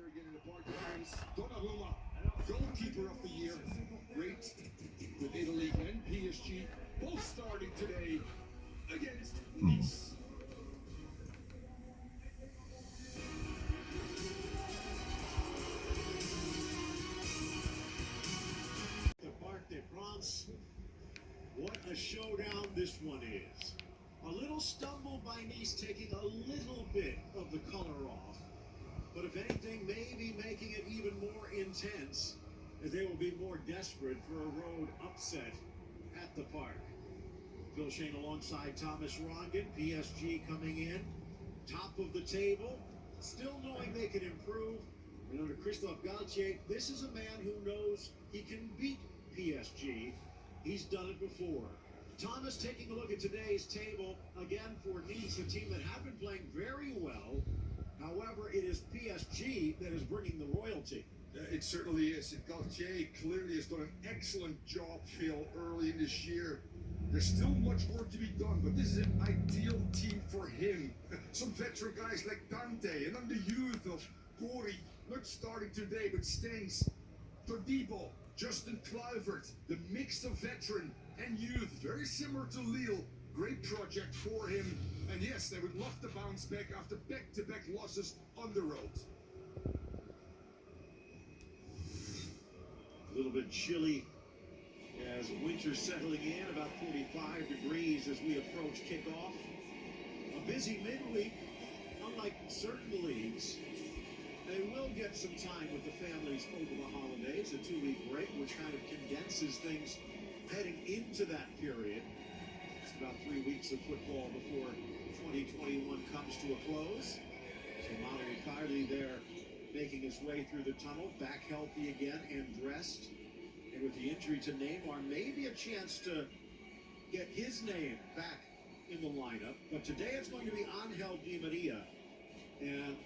again in the park behind Donnarumma, goalkeeper of the year. Great with Italy and PSG, both starting today against Nice. The Parc des Princes, what a showdown this one is. A little stumble by Nice, taking a little bit of the color off. But if anything, maybe making it even more intense, as they will be more desperate for a road upset at the park. Phil Shane alongside Thomas Rongen, PSG coming in, top of the table, still knowing they can improve. And under Christophe Galtier, this is a man who knows he can beat PSG. He's done it before. Thomas taking a look at today's table, again for Nice, a team that have been playing very well. However, it is PSG that is bringing the royalty. It certainly is. Galtier clearly has done an excellent job, Phil, early in this year. There's still much work to be done, but this is an ideal team for him. Some veteran guys like Dante, and then the youth of Gori, not starting today, but Stengs, Todibo, Justin Kluivert, the mix of veteran and youth, very similar to Lille. Great project for him. And yes, they would love to bounce back after back-to-back losses on the road. A little bit chilly as winter settling in, about 45 degrees as we approach kickoff. A busy midweek, unlike certain leagues. They will get some time with the families over the holidays, a 2-week break, which kind of condenses things heading into that period. It's about 3 weeks of football before 2021 comes to a close. So Mauro Icardi there making his way through the tunnel, back healthy again and dressed. And with the injury to Neymar, maybe a chance to get his name back in the lineup. But today it's going to be Angel Di Maria. And,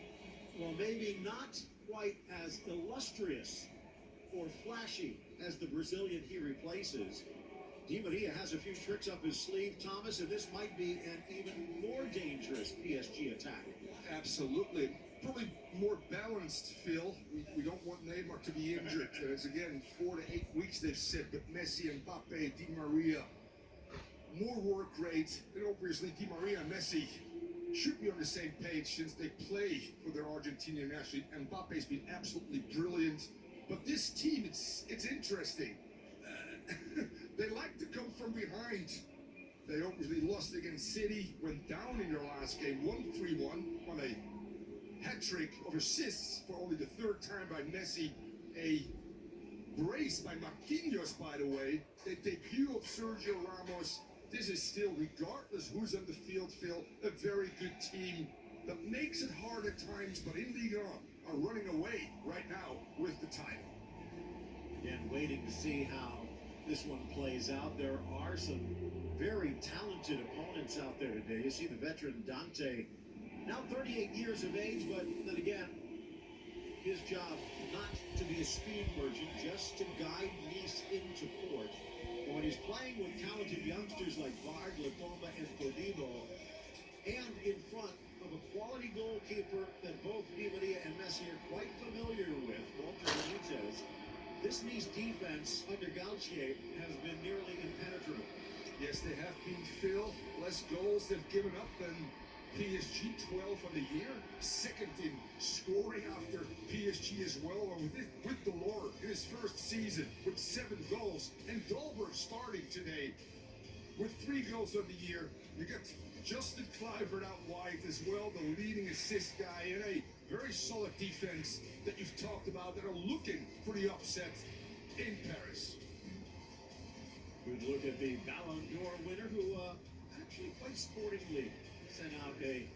well, maybe not quite as illustrious or flashy as the Brazilian he replaces. Di Maria has a few tricks up his sleeve, Thomas, and this might be an even more dangerous PSG attack. Absolutely. Probably more balanced, Phil. We don't want Neymar to be injured. It's again 4 to 8 weeks they've said, but Messi, Mbappe, Di Maria, more work rate. And obviously Di Maria and Messi should be on the same page since they play for their Argentinian national. Mbappe's been absolutely brilliant. But this team, it's interesting. They like to come from behind. They obviously lost against City, went down in their last game, won 3-1 on a hat-trick of assists for only the third time by Messi. A brace by Marquinhos, by the way. The debut of Sergio Ramos. This is still, regardless who's on the field, Phil, a very good team that makes it hard at times, but in Ligue 1 are running away right now with the title. Again, waiting to see how this one plays out. There are some very talented opponents out there today. You see the veteran Dante, now 38 years of age, but then again, his job not to be a speed merchant, just to guide Nice into port. And when he's playing with talented youngsters like Bard, Latoma, and Todibo, and in front of a quality goalkeeper that both Di Maria and Messi are quite familiar with, Walter Benitez, this Nice defense under Galtier has been nearly impenetrable. Yes, they have been, Phil. Less goals they've given up than PSG, 12 on the year. Second in scoring after PSG as well. And with Delors in his first season with 7 goals. And Dolberg starting today with 3 goals on the year. You got Justin Kluivert out wide as well, the leading assist guy, and a very solid defense that you've talked about that are looking for the upset in Paris. Good look at the Ballon d'Or winner who actually quite sportingly sent out a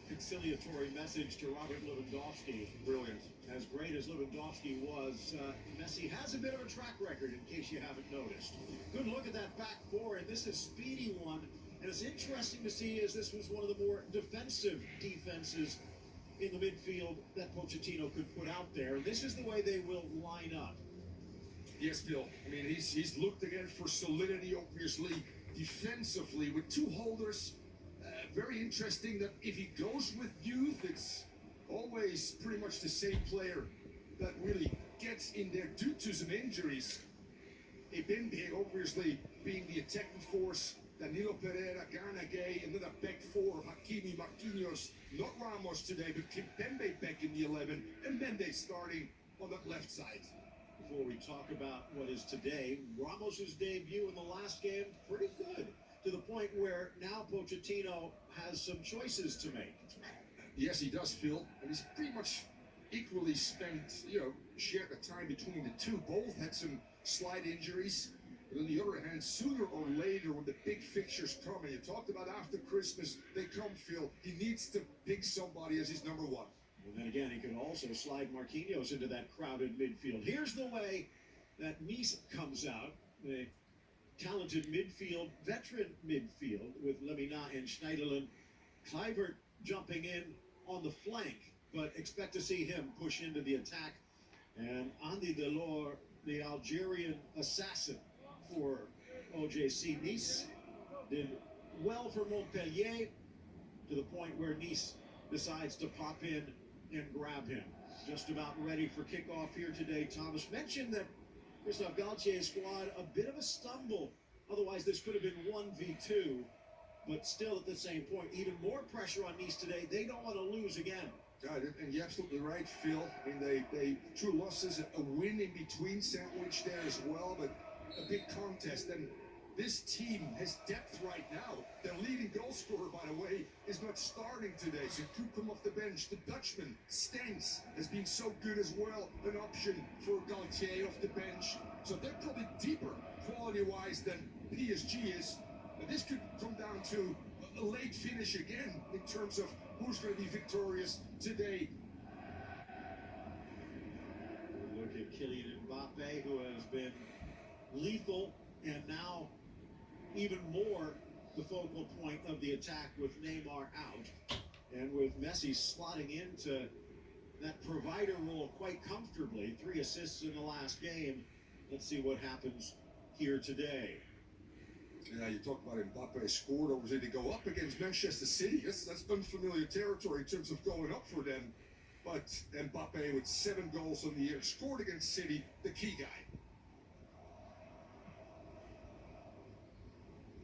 conciliatory message to Robert Lewandowski. Brilliant. As great as Lewandowski was, Messi has a bit of a track record in case you haven't noticed. Good look at that back four, and this is speedy one. And it's interesting to see as this was one of the more defensive defenses in the midfield that Pochettino could put out there. And this is the way they will line up. Yes, Bill. I mean, he's looked again for solidity, obviously, defensively with 2 holders. Very interesting that if he goes with youth, it's always pretty much the same player that really gets in there due to some injuries. Ebimbe obviously being the attacking force, Danilo Pereira, Gana Gay, and then a back four of Hakimi, Marquinhos, not Ramos today, but Kimpembe back in the 11, and Mendes starting on that left side. Before we talk about what is today, Ramos's debut in the last game, pretty good. To the point where now Pochettino has some choices to make. Yes, he does, Phil, and he's pretty much equally spent, shared the time between the two. Both had some slight injuries. But on the other hand, sooner or later, when the big fixtures come, and you talked about after Christmas, they come, Phil, he needs to pick somebody as his number one. And then again, he could also slide Marquinhos into that crowded midfield. Here's the way that Nice comes out. The talented midfield, veteran midfield, with Lemina and Schneiderlin. Kluivert jumping in on the flank, but expect to see him push into the attack. And Andy Delors, the Algerian assassin for OJC Nice, did well for Montpellier, to the point where Nice decides to pop in and grab him. Just about ready for kickoff here today. Thomas mentioned that Christophe Galtier's squad, a bit of a stumble. Otherwise, this could have been 1v2. But still, at the same point, even more pressure on Nice today. They don't want to lose again. God, and you're absolutely right, Phil. I mean, they two losses, a win in between sandwich there as well, but a big contest. And this team has depth right now. Their leading goal scorer, by the way, is not starting today, so could come off the bench. The Dutchman, Stengs, has been so good as well. An option for Galtier off the bench. So they're probably deeper quality-wise than PSG is. And this could come down to a late finish again in terms of who's going to be victorious today. Look at Kylian Mbappe, who has been lethal and now even more the focal point of the attack with Neymar out. And with Messi slotting into that provider role quite comfortably. 3 assists in the last game. Let's see what happens here today. Yeah, you talk about Mbappe scored, obviously to go up against Manchester City. That's unfamiliar territory in terms of going up for them. But Mbappe with 7 goals on the year, scored against City, the key guy.